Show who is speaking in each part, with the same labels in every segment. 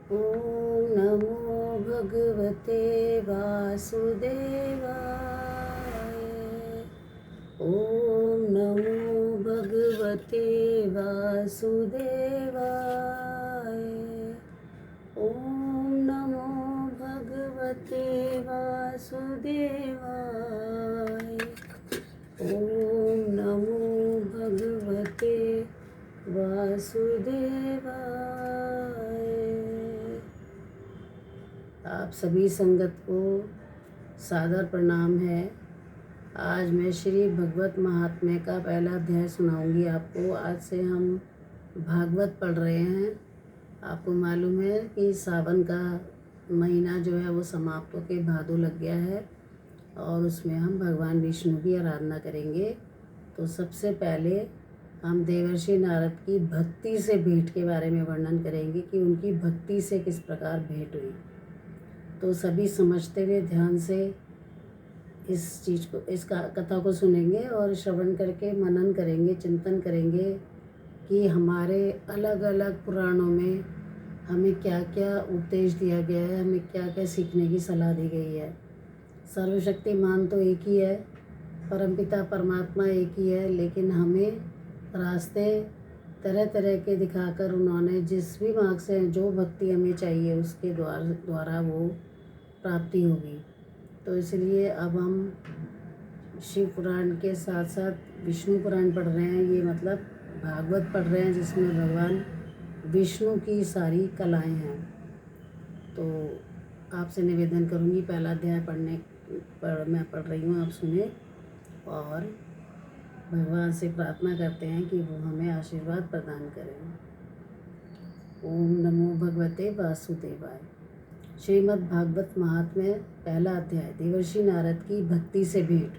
Speaker 1: ॐ नमो भगवते वासुदेवाय। ॐ नमो भगवते वासुदेवाय। ॐ नमो भगवते वासुदेवाय। ॐ नमो भगवते वासुदेवाय। आप सभी संगत को सादर प्रणाम है। आज मैं श्री भगवत महात्म्य का पहला अध्याय सुनाऊंगी आपको। आज से हम भागवत पढ़ रहे हैं। आपको मालूम है कि सावन का महीना जो है वो समाप्त होकर भादो लग गया है और उसमें हम भगवान विष्णु की आराधना करेंगे। तो सबसे पहले हम देवर्षि नारद की भक्ति से भेंट के बारे में वर्णन करेंगे कि उनकी भक्ति से किस प्रकार भेंट हुई। तो सभी समझते हुए ध्यान से इस कथा को सुनेंगे और श्रवण करके मनन करेंगे, चिंतन करेंगे कि हमारे अलग अलग पुराणों में हमें क्या क्या उपदेश दिया गया है, हमें क्या क्या सीखने की सलाह दी गई है। सर्वशक्तिमान तो एक ही है, परमपिता परमात्मा एक ही है, लेकिन हमें रास्ते तरह तरह के दिखाकर उन्होंने जिस भी मार्ग से जो भक्ति हमें चाहिए उसके द्वारा वो प्राप्ति होगी। तो इसलिए अब हम शिव पुराण के साथ साथ विष्णु पुराण पढ़ रहे हैं। ये मतलब भागवत पढ़ रहे हैं जिसमें भगवान विष्णु की सारी कलाएं हैं। तो आपसे निवेदन करूँगी, पहला अध्याय मैं पढ़ रही हूँ, आप सुने और भगवान से प्रार्थना करते हैं कि वो हमें आशीर्वाद प्रदान करें। ओम नमो भगवते वासुदेवाय। श्रीमद् भागवत महात्म्य पहला अध्याय, देवर्षि नारद की भक्ति से भेंट।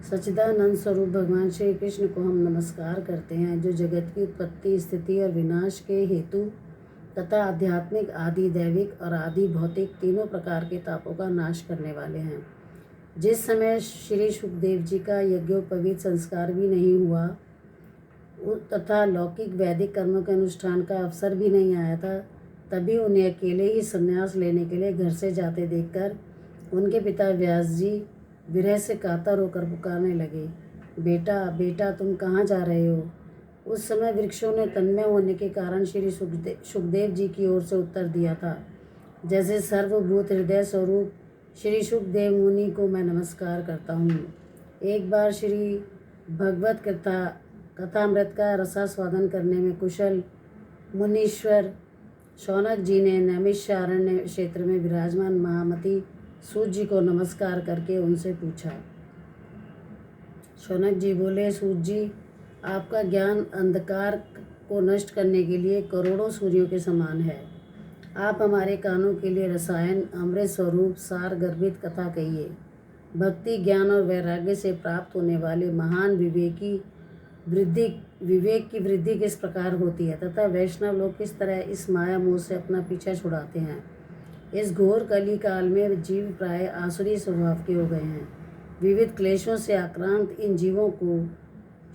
Speaker 1: सच्चिदानंद स्वरूप भगवान श्री कृष्ण को हम नमस्कार करते हैं, जो जगत की उत्पत्ति, स्थिति और विनाश के हेतु तथा आध्यात्मिक, आदि दैविक और आदि भौतिक तीनों प्रकार के तापों का नाश करने वाले हैं। जिस समय श्री सुखदेव जी का यज्ञोपवीत संस्कार भी नहीं हुआ तथा लौकिक वैदिक कर्मों के अनुष्ठान का अवसर भी नहीं आया था, तभी उन्हें अकेले ही संन्यास लेने के लिए घर से जाते देखकर उनके पिता व्यास जी विरह से कातर होकर पुकारने लगे, बेटा बेटा तुम कहाँ जा रहे हो। उस समय वृक्षों ने तन्मय होने के कारण श्री सुखदेव जी की ओर से उत्तर दिया था, जैसे सर्वभूत हृदय स्वरूप श्री सुखदेव मुनि को मैं नमस्कार करता हूँ। एक बार श्री भगवत कथामृत का रसास्वादन करने में कुशल मुनीश्वर शौनक जी ने नैमिषारण्य क्षेत्र में विराजमान महामती सूत जी को नमस्कार करके उनसे पूछा। शौनक जी बोले, सूत जी, आपका ज्ञान अंधकार को नष्ट करने के लिए करोड़ों सूर्यों के समान है। आप हमारे कानों के लिए रसायन अमृत स्वरूप सार गर्भित कथा कहिए। भक्ति, ज्ञान और वैराग्य से प्राप्त होने वाले महान विवेक की वृद्धि किस प्रकार होती है तथा वैष्णव लोग किस तरह इस माया मोह से अपना पीछा छुड़ाते हैं। इस घोर कली काल में जीव प्राय आसुरी स्वभाव के हो गए हैं। विविध क्लेशों से आक्रांत इन जीवों को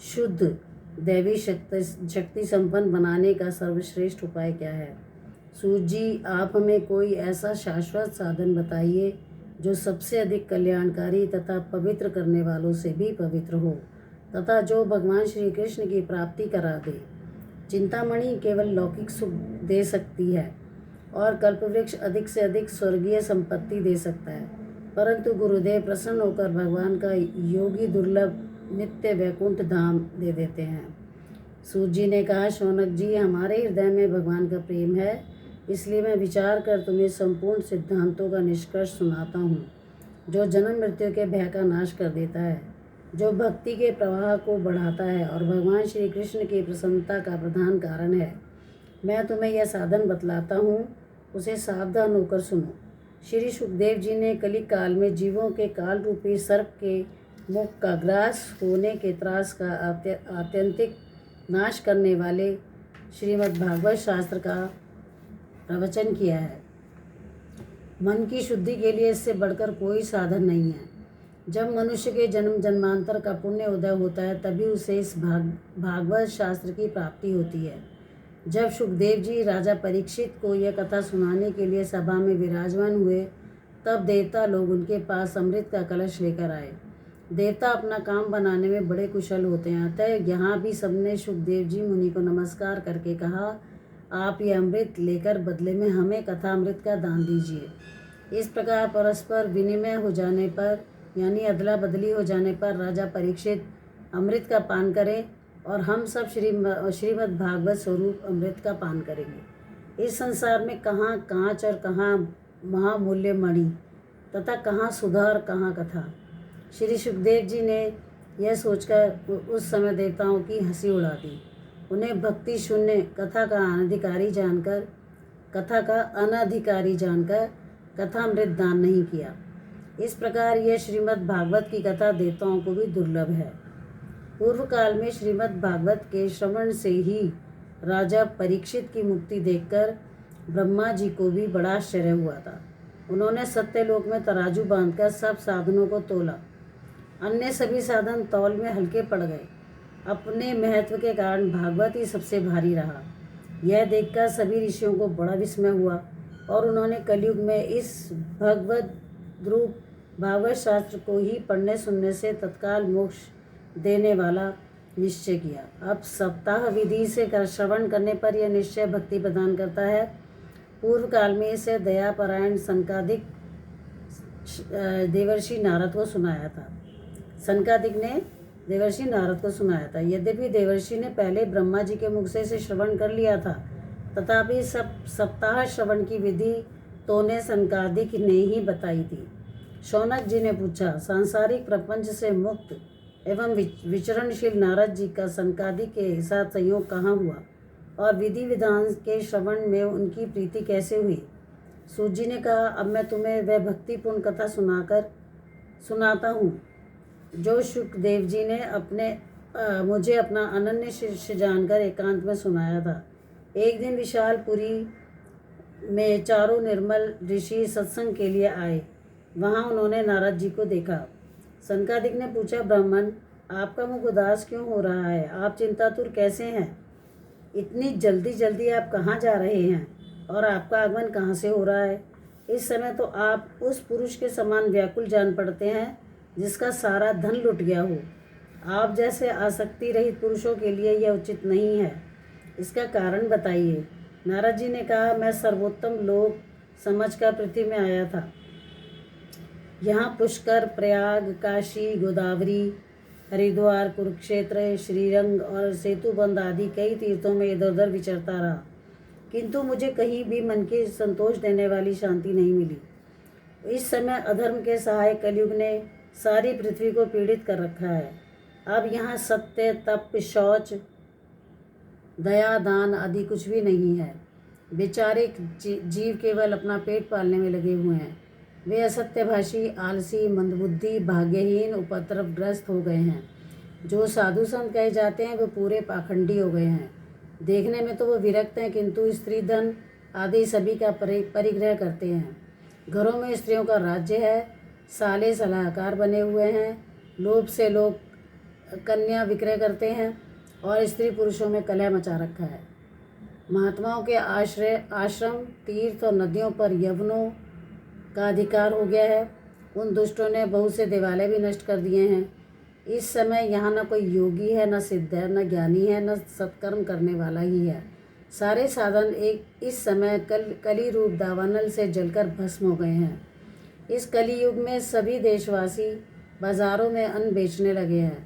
Speaker 1: शुद्ध दैवी शक्ति संपन्न बनाने का सर्वश्रेष्ठ उपाय क्या है। सूत जी, आप हमें कोई ऐसा शाश्वत साधन बताइए जो सबसे अधिक कल्याणकारी तथा पवित्र करने वालों से भी पवित्र हो तथा जो भगवान श्री कृष्ण की प्राप्ति करा दे। चिंतामणि केवल लौकिक सुख दे सकती है और कल्पवृक्ष अधिक से अधिक स्वर्गीय संपत्ति दे सकता है, परंतु गुरुदेव प्रसन्न होकर भगवान का योगी दुर्लभ नित्य वैकुंठ धाम दे देते हैं। सूत जी ने कहा, शौनक जी, हमारे हृदय में भगवान का प्रेम है, इसलिए मैं विचार कर तुम्हें संपूर्ण सिद्धांतों का निष्कर्ष सुनाता हूँ, जो जन्म मृत्यु के भय का नाश कर देता है, जो भक्ति के प्रवाह को बढ़ाता है और भगवान श्री कृष्ण की प्रसन्नता का प्रधान कारण है। मैं तुम्हें यह साधन बतलाता हूँ, उसे सावधान होकर सुनो। श्री सुखदेव जी ने कली काल में जीवों के काल रूपी सर्प के मुख का ग्रास होने के त्रास का आत्यंतिक नाश करने वाले श्रीमद् भागवत शास्त्र का प्रवचन किया है। मन की शुद्धि के लिए इससे बढ़कर कोई साधन नहीं है। जब मनुष्य के जन्म जन्मांतर का पुण्य उदय होता है तभी उसे इस भागवत शास्त्र की प्राप्ति होती है। जब सुखदेव जी राजा परीक्षित को यह कथा सुनाने के लिए सभा में विराजमान हुए, तब देवता लोग उनके पास अमृत का कलश लेकर आए। देवता अपना काम बनाने में बड़े कुशल होते हैं, अतः यहाँ भी सबने सुखदेव जी मुनि को नमस्कार करके कहा, आप ये अमृत लेकर बदले में हमें कथा अमृत का दान दीजिए। इस प्रकार परस्पर विनिमय हो जाने पर, यानी अदला बदली हो जाने पर, राजा परीक्षित अमृत का पान करें और हम सब श्रीमद् भागवत स्वरूप अमृत का पान करेंगे। इस संसार में कहाँ कांच और कहाँ महामूल्य मणि तथा कहाँ सुधा और कहाँ कथा। श्री सुखदेव जी ने यह सोचकर उस समय देवताओं की हंसी उड़ा दी। उन्हें भक्ति शून्य कथा का अनधिकारी जानकर कथामृत दान नहीं किया। इस प्रकार यह श्रीमद् भागवत की कथा देवताओं को भी दुर्लभ है। पूर्व काल में श्रीमद् भागवत के श्रवण से ही राजा परीक्षित की मुक्ति देखकर ब्रह्मा जी को भी बड़ा आश्चर्य हुआ था। उन्होंने सत्यलोक में तराजू बांधकर सब साधनों को तोला। अन्य सभी साधन तौल में हल्के पड़ गए। अपने महत्व के कारण भागवत ही सबसे भारी रहा। यह देखकर सभी ऋषियों को बड़ा विस्मय हुआ और उन्होंने कलयुग में इस भगवत रूप भागवत शास्त्र को ही पढ़ने सुनने से तत्काल मोक्ष देने वाला निश्चय किया। अब सप्ताह विधि से श्रवण करने पर यह निश्चय भक्ति प्रदान करता है। पूर्व काल में इसे दयापरायण सनकादिक देवर्षि नारद को सुनाया था। सनकादिक ने देवर्षि नारद को सुनाया था। यद्यपि देवर्षि ने पहले ब्रह्मा जी के मुख से इसे श्रवण कर लिया था, तथापि सप्ताह श्रवण की विधि तो ने सनकादिक ने ही बताई थी। शौनक जी ने पूछा, सांसारिक प्रपंच से मुक्त एवं विचरणशील नारद जी का सनकादिक के साथ संयोग कहाँ हुआ और विधि विधान के श्रवण में उनकी प्रीति कैसे हुई? सूत जी ने कहा, अब मैं तुम्हें वह भक्तिपूर्ण कथा सुनाता हूँ जो सुखदेव जी ने मुझे अपना अनन्य शिष्य जानकर एकांत में सुनाया था। एक दिन विशालपुरी में चारों निर्मल ऋषि सत्संग के लिए आए। वहाँ उन्होंने नारद जी को देखा। सनकादिक ने पूछा, ब्राह्मण, आपका मुख उदास क्यों हो रहा है? आप चिंतातुर कैसे हैं? इतनी जल्दी जल्दी आप कहाँ जा रहे हैं और आपका आगमन कहाँ से हो रहा है? इस समय तो आप उस पुरुष के समान व्याकुल जान पड़ते हैं जिसका सारा धन लुट गया हो। आप जैसे आसक्ति रहित पुरुषों के लिए यह उचित नहीं है। इसका कारण बताइए। नारद जी ने कहा, मैं सर्वोत्तम लोक समझकर पृथ्वी में आया था। यहाँ पुष्कर, प्रयाग, काशी, गोदावरी, हरिद्वार, कुरुक्षेत्र, श्रीरंग और सेतुबंध आदि कई तीर्थों में इधर उधर विचरता रहा, किंतु मुझे कहीं भी मन के संतोष देने वाली शांति नहीं मिली। इस समय अधर्म के सहायक कलयुग ने सारी पृथ्वी को पीड़ित कर रखा है। अब यहाँ सत्य, तप, शौच, दया, दान आदि कुछ भी नहीं है। बेचारे जीव केवल अपना पेट पालने में लगे हुए हैं। वे असत्यभाषी, आलसी, मंदबुद्धि, भाग्यहीन, उपद्रवग्रस्त हो गए हैं। जो साधु संत कहे जाते हैं वे पूरे पाखंडी हो गए हैं। देखने में तो वो विरक्त हैं, किंतु स्त्री धन आदि सभी का परिग्रह करते हैं। घरों में स्त्रियों का राज्य है। साले सलाहकार बने हुए हैं। लोभ से लोग कन्या विक्रय करते हैं और स्त्री पुरुषों में कलह मचा रखा है। महात्माओं के आश्रम, तीर्थ और नदियों पर यवनों का अधिकार हो गया है। उन दुष्टों ने बहुत से देवालय भी नष्ट कर दिए हैं। इस समय यहाँ न कोई योगी है, न सिद्ध है, न ज्ञानी है, न सत्कर्म करने वाला ही है। सारे साधन इस समय कली रूप दावानल से जलकर भस्म हो गए हैं। इस कली युग में सभी देशवासी बाजारों में अन्न बेचने लगे हैं।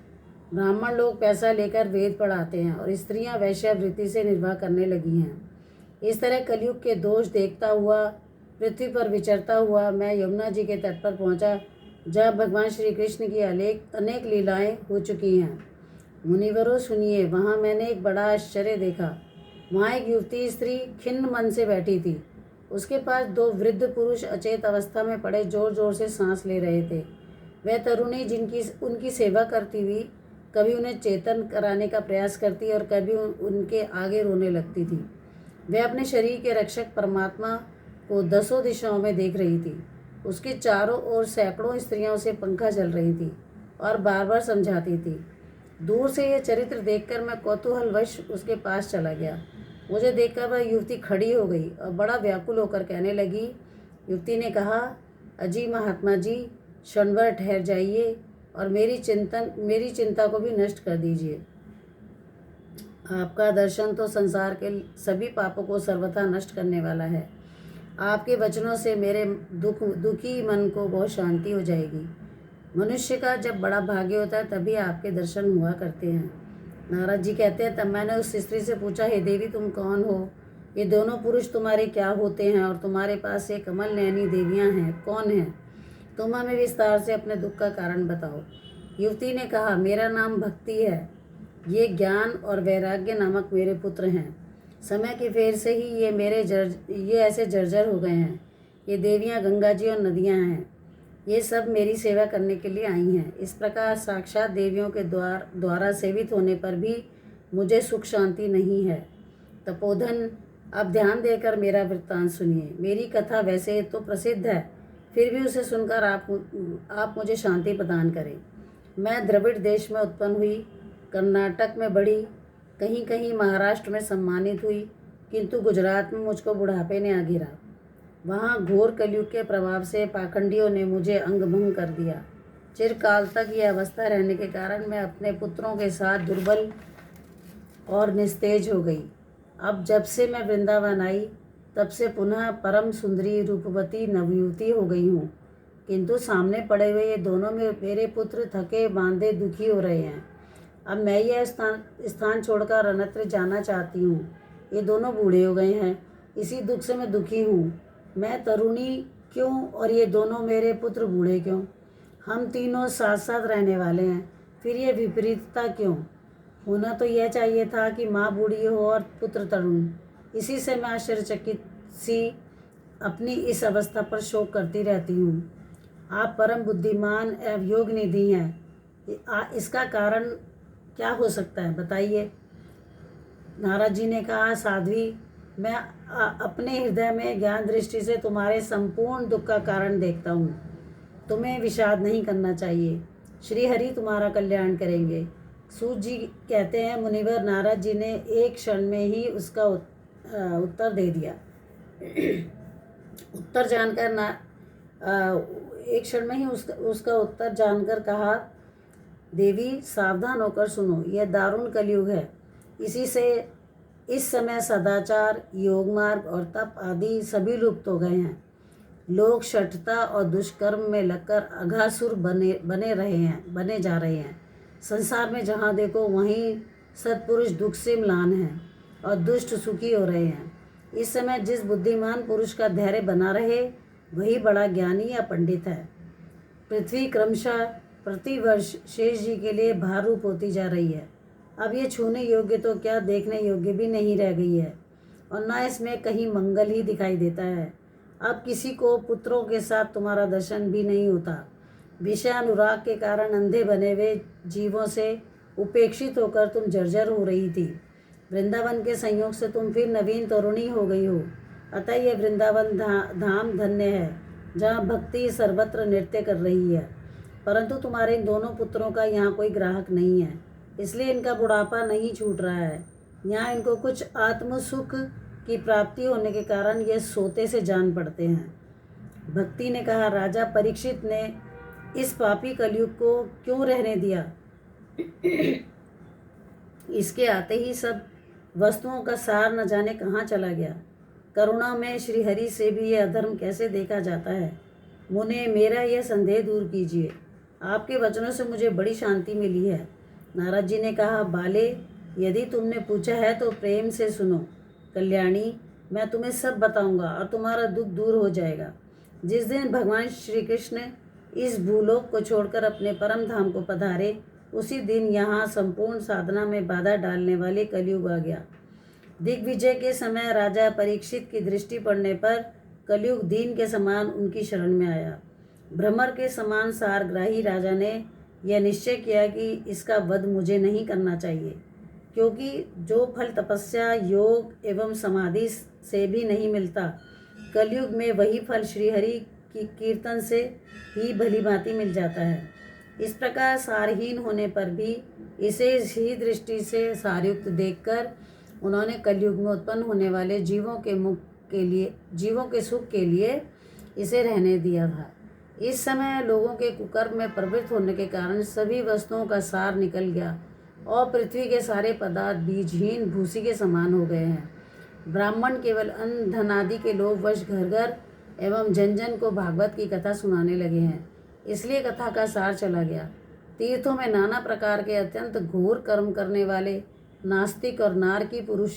Speaker 1: ब्राह्मण लोग पैसा लेकर वेद पढ़ाते हैं और स्त्रियां वैश्यावृत्ति से निर्वाह करने लगी हैं। इस तरह कलयुग के दोष देखता हुआ पृथ्वी पर विचरता हुआ मैं यमुना जी के तट पर पहुंचा, जहाँ भगवान श्री कृष्ण की अनेक लीलाएं हो चुकी हैं। मुनिवरों सुनिए, वहाँ मैंने एक बड़ा आश्चर्य देखा। वहाँ एक युवती स्त्री खिन्न मन से बैठी थी। उसके पास दो वृद्ध पुरुष अचेत अवस्था में पड़े जोर जोर से सांस ले रहे थे। वह तरुणी उनकी सेवा करती हुई कभी उन्हें चेतन कराने का प्रयास करती और कभी उनके आगे रोने लगती थी। वह अपने शरीर के रक्षक परमात्मा को दसों दिशाओं में देख रही थी। उसके चारों ओर सैकड़ों स्त्रियों से पंखा चल रही थी और बार बार समझाती थी। दूर से यह चरित्र देखकर मैं कौतूहलवश उसके पास चला गया। मुझे देखकर वह युवती खड़ी हो गई और बड़ा व्याकुल होकर कहने लगी। युवती ने कहा, अजी महात्मा जी, क्षण भर ठहर जाइए और मेरी चिंता को भी नष्ट कर दीजिए। आपका दर्शन तो संसार के सभी पापों को सर्वथा नष्ट करने वाला है। आपके वचनों से मेरे दुखी मन को बहुत शांति हो जाएगी। मनुष्य का जब बड़ा भाग्य होता है तभी आपके दर्शन हुआ करते हैं। नारद जी कहते हैं, तब मैंने उस स्त्री से पूछा, हे देवी, तुम कौन हो? ये दोनों पुरुष तुम्हारे क्या होते हैं और तुम्हारे पास ये कमल नयनी देवियां हैं, कौन हैं? तुम हमें विस्तार से अपने दुख का कारण बताओ। युवती ने कहा, मेरा नाम भक्ति है। ये ज्ञान और वैराग्य नामक मेरे पुत्र हैं। समय की फेर से ही ये ऐसे जर्जर हो गए हैं। ये देवियां गंगा जी और नदियां हैं। ये सब मेरी सेवा करने के लिए आई हैं। इस प्रकार साक्षात देवियों के द्वारा सेवित होने पर भी मुझे सुख शांति नहीं है। तपोधन, अब ध्यान देकर मेरा वृत्तांत सुनिए। मेरी कथा वैसे तो प्रसिद्ध है, फिर भी उसे सुनकर आप मुझे शांति प्रदान करें। मैं द्रविड़ देश में उत्पन्न हुई, कर्नाटक में बढ़ी, कहीं कहीं महाराष्ट्र में सम्मानित हुई, किंतु गुजरात में मुझको बुढ़ापे ने आ गिरा। वहाँ घोर कलयुग के प्रभाव से पाखंडियों ने मुझे अंगभंग कर दिया। चिरकाल तक यह अवस्था रहने के कारण मैं अपने पुत्रों के साथ दुर्बल और निस्तेज हो गई। अब जब से मैं वृंदावन आई, तब से पुनः परम सुंदरी रूपवती नवयुवती हो गई हूँ, किंतु सामने पड़े हुए ये दोनों मेरे पुत्र थके बांधे दुखी हो रहे हैं। अब मैं यह स्थान छोड़कर अन्यत्र जाना चाहती हूँ। ये दोनों बूढ़े हो गए हैं, इसी दुख से मैं दुखी हूँ। मैं तरुणी क्यों और ये दोनों मेरे पुत्र बूढ़े क्यों? हम तीनों साथ साथ रहने वाले हैं, फिर ये विपरीतता क्यों? होना तो यह चाहिए था कि माँ बूढ़ी हो और पुत्र तरुण। इसी से मैं आश्चर्यचकित सी अपनी इस अवस्था पर शोक करती रहती हूँ। आप परम बुद्धिमान एवं योग निधि हैं, इसका कारण क्या हो सकता है, बताइए। नारद जी ने कहा, साध्वी, मैं अपने हृदय में ज्ञान दृष्टि से तुम्हारे संपूर्ण दुख का कारण देखता हूँ। तुम्हें विषाद नहीं करना चाहिए। श्री हरि तुम्हारा कल्याण करेंगे। सूत जी कहते हैं, मुनिवर नारद जी ने एक क्षण में ही उसका उत्तर दे दिया। उत्तर जानकर एक क्षण में ही उसका उत्तर जानकर कहा, देवी, सावधान होकर सुनो, यह दारुण कलयुग है। इस समय सदाचार, योग मार्ग और तप आदि सभी लुप्त हो गए हैं। लोग शठता और दुष्कर्म में लगकर अघासुर बने जा रहे हैं। संसार में जहाँ देखो वहीं सत्पुरुष दुख से म्लान हैं और दुष्ट सुखी हो रहे हैं। इस समय जिस बुद्धिमान पुरुष का धैर्य बना रहे, वही बड़ा ज्ञानी या पंडित है। पृथ्वी क्रमशः प्रतिवर्ष शेष जी के लिए भार रूप होती जा रही है। अब ये छूने योग्य तो क्या, देखने योग्य भी नहीं रह गई है, और न इसमें कहीं मंगल ही दिखाई देता है। अब किसी को पुत्रों के साथ तुम्हारा दर्शन भी नहीं होता। विषय अनुराग के कारण अंधे बने हुए जीवों से उपेक्षित होकर तुम जर्जर हो रही थी। वृंदावन के संयोग से तुम फिर नवीन तरुणी हो गई हो। अतः यह वृंदावन धाम धन्य है, जहाँ भक्ति सर्वत्र नृत्य कर रही है। परंतु तुम्हारे इन दोनों पुत्रों का यहाँ कोई ग्राहक नहीं है, इसलिए इनका बुढ़ापा नहीं छूट रहा है। यहाँ इनको कुछ आत्म सुख की प्राप्ति होने के कारण ये सोते से जान पड़ते हैं। भक्ति ने कहा, राजा परीक्षित ने इस पापी कलयुग को क्यों रहने दिया? इसके आते ही सब वस्तुओं का सार न जाने कहाँ चला गया। करुणा में श्रीहरि से भी यह अधर्म कैसे देखा जाता है? मुने, मेरा यह संदेह दूर कीजिए। आपके वचनों से मुझे बड़ी शांति मिली है। नारद जी ने कहा, बाले, यदि तुमने पूछा है तो प्रेम से सुनो। कल्याणी, मैं तुम्हें सब बताऊंगा और तुम्हारा दुख दूर हो जाएगा। जिस दिन भगवान श्री कृष्ण इस भूलोक को छोड़कर अपने परम धाम को पधारे, उसी दिन यहाँ संपूर्ण साधना में बाधा डालने वाले कलयुग आ गया। दिग्विजय के समय राजा परीक्षित की दृष्टि पड़ने पर कलयुग दीन के समान उनकी शरण में आया। भ्रमर के समान सारग्राही राजा ने यह निश्चय किया कि इसका वध मुझे नहीं करना चाहिए, क्योंकि जो फल तपस्या, योग एवं समाधि से भी नहीं मिलता, कलयुग में वही फल श्रीहरि की कीर्तन से ही भली भांति मिल जाता है। इस प्रकार सारहीन होने पर भी इसे इसी दृष्टि से सारयुक्त देखकर उन्होंने कलयुग में उत्पन्न होने वाले जीवों के सुख के लिए इसे रहने दिया था। इस समय लोगों के कुकर्म में प्रवृत्त होने के कारण सभी वस्तुओं का सार निकल गया और पृथ्वी के सारे पदार्थ बीजहीन भूसी के समान हो गए हैं। ब्राह्मण केवल अन्न धन आदि के लोभ वश घर घर एवं जन जन को भागवत की कथा सुनाने लगे हैं, इसलिए कथा का सार चला गया। तीर्थों में नाना प्रकार के अत्यंत घोर कर्म करने वाले नास्तिक और नारकी पुरुष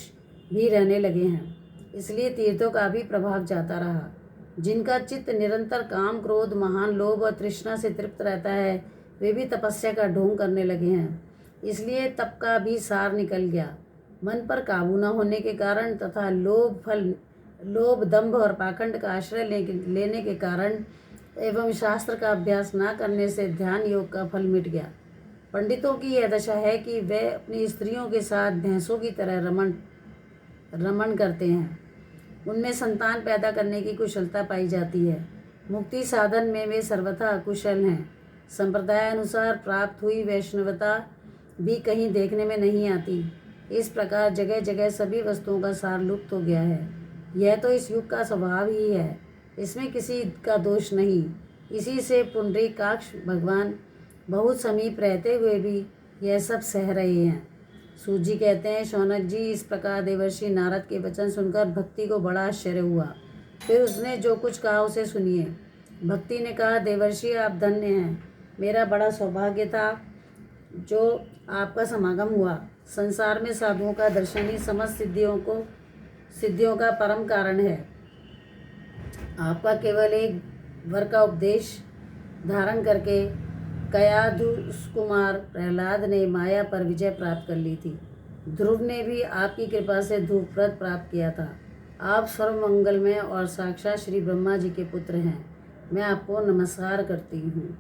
Speaker 1: भी रहने लगे हैं, इसलिए तीर्थों का भी प्रभाव जाता रहा। जिनका चित्त निरंतर काम क्रोध महान लोभ और तृष्णा से तृप्त रहता है, वे भी तपस्या का ढोंग करने लगे हैं, इसलिए तप का भी सार निकल गया। मन पर काबू न होने के कारण तथा लोभ दंभ और पाखंड का आश्रय लेने के कारण एवं शास्त्र का अभ्यास न करने से ध्यान योग का फल मिट गया। पंडितों की यह दशा है कि वे अपनी स्त्रियों के साथ भैंसों की तरह रमण करते हैं, उनमें संतान पैदा करने की कुशलता पाई जाती है। मुक्ति साधन में वे सर्वथा अकुशल हैं। संप्रदाय अनुसार प्राप्त हुई वैष्णवता भी कहीं देखने में नहीं आती। इस प्रकार जगह जगह सभी वस्तुओं का सार लुप्त हो गया है। यह तो इस युग का स्वभाव ही है, इसमें किसी का दोष नहीं। इसी से पुंडरीकाक्ष भगवान बहुत समीप रहते हुए भी यह सब सह रहे हैं। सूत जी कहते हैं, शौनक जी, इस प्रकार देवर्षि नारद के वचन सुनकर भक्ति को बड़ा आश्चर्य हुआ। फिर उसने जो कुछ कहा उसे सुनिए। भक्ति ने कहा, देवर्षि आप धन्य हैं, मेरा बड़ा सौभाग्य था जो आपका समागम हुआ। संसार में साधुओं का दर्शन ही समस्त सिद्धियों का परम कारण है। आपका केवल एक वर का उपदेश धारण करके कयाधुष कुमार प्रहलाद ने माया पर विजय प्राप्त कर ली थी। ध्रुव ने भी आपकी कृपा से धूपव्रत प्राप्त किया था। आप सर्वमंगलमय और साक्षात श्री ब्रह्मा जी के पुत्र हैं। मैं आपको नमस्कार करती हूँ।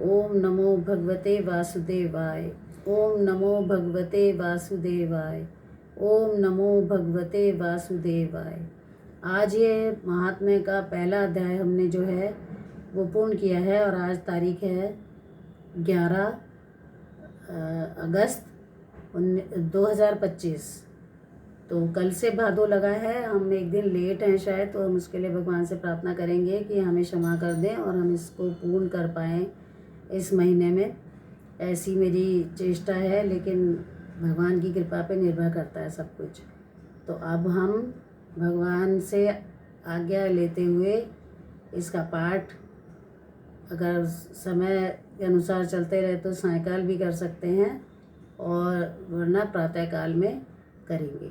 Speaker 1: ओम नमो भगवते वासुदेवाय। ओम नमो भगवते वासुदेवाय। ओम नमो भगवते वासुदेवाय। आज ये महात्म्य का पहला अध्याय हमने जो है वो पूर्ण किया है और आज तारीख है 11 अगस्त 2025। तो कल से भादो लगा है, हम एक दिन लेट हैं शायद, तो हम उसके लिए भगवान से प्रार्थना करेंगे कि हमें क्षमा कर दें और हम इसको पूर्ण कर पाएँ इस महीने में। ऐसी मेरी चेष्टा है, लेकिन भगवान की कृपा पे निर्भर करता है सब कुछ। तो अब हम भगवान से आज्ञा लेते हुए इसका पाठ अगर समय के अनुसार चलते रहे तो सायंकाल भी कर सकते हैं और वरना प्रातःकाल में करेंगे।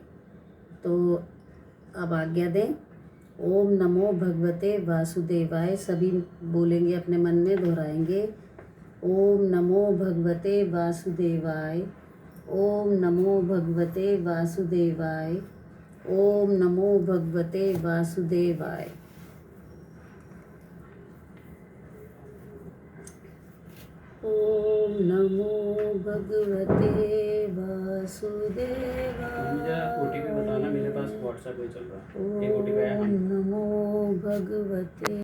Speaker 1: तो अब आज्ञा दें। ओम नमो भगवते वासुदेवाय। सभी बोलेंगे, अपने मन में दोहराएंगे। ओम नमो भगवते वासुदेवाय। ओम नमो भगवते वासुदेवाय। ओम नमो भगवते वासुदेवाय। ओम नमो भगवते वासुदेवाय।
Speaker 2: ओटीपी बताना, मेरे पास व्हाट्सएप पे चल रहा है। एक ओटीपी आया।
Speaker 1: ओम नमो भगवते